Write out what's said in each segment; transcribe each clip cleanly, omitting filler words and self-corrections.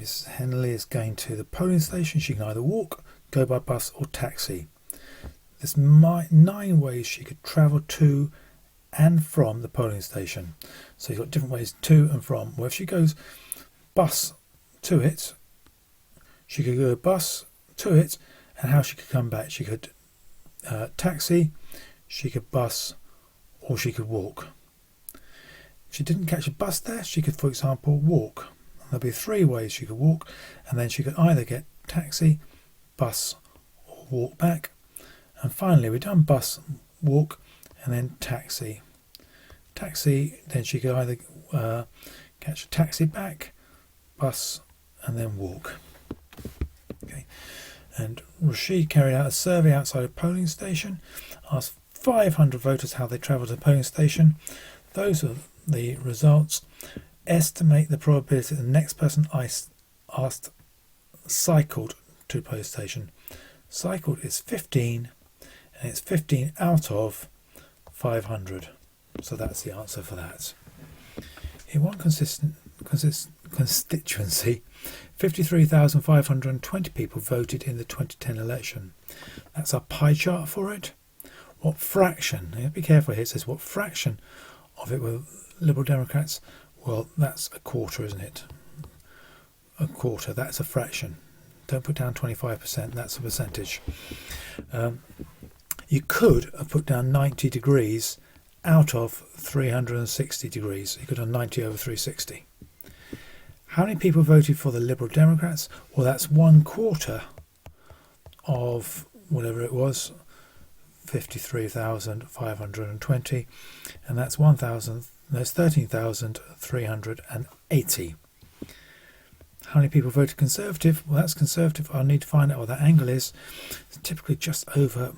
Miss Henley is going to the polling station. She can either walk, go by bus or taxi. There's 9 ways she could travel to and from the polling station. So you've got different ways to and from. Well, if she goes bus to it, she could go bus to it, and how she could come back. She could taxi, she could bus, or she could walk. If she didn't catch a bus there, she could, for example, walk. There'll be 3 ways she could walk, and then she could either get taxi, bus, or walk back. And finally, we've done bus, walk, and then taxi. Taxi, then she could either catch a taxi back, bus, and then walk. Okay. And Rashid carried out a survey outside a polling station, asked 500 voters how they travelled to the polling station. Those are the results. Estimate the probability that the next person asked cycled to the polling station. Cycled is 15, and it's 15 out of 500. So that's the answer for that. In one constituency, 53,520 people voted in the 2010 election. That's our pie chart for it. What fraction? Now, be careful here. It says what fraction of it were Liberal Democrats. Well, that's a quarter, isn't it? A quarter. That's a fraction. Don't put down 25%. That's a percentage. You could have put down 90 degrees out of 360 degrees. You could have 90 over 360. How many people voted for the Liberal Democrats? Well, that's 1/4 of whatever it was, 53,520, and that's 13,380. How many people voted Conservative? Well, that's Conservative. I need to find out what that angle is. It's typically just over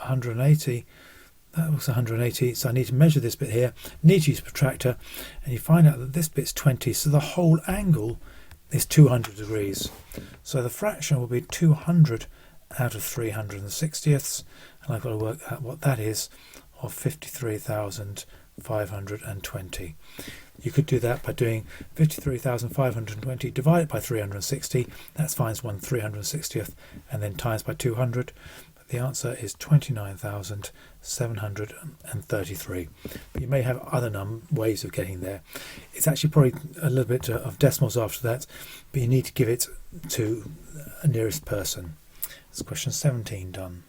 180. That was 180, so I need to measure this bit here. Need to use a protractor, and you find out that this bit's 20, so the whole angle is 200 degrees. So the fraction will be 200 out of 360ths, and I've got to work out what that is, of 53,520. You could do that by doing 53,520 divided by 360. That's finds 1/360th, and then times by 200. The answer is 29,733. But you may have other ways of getting there. It's actually probably a little bit of decimals after that, but you need to give it to a nearest person. That's question 17 done.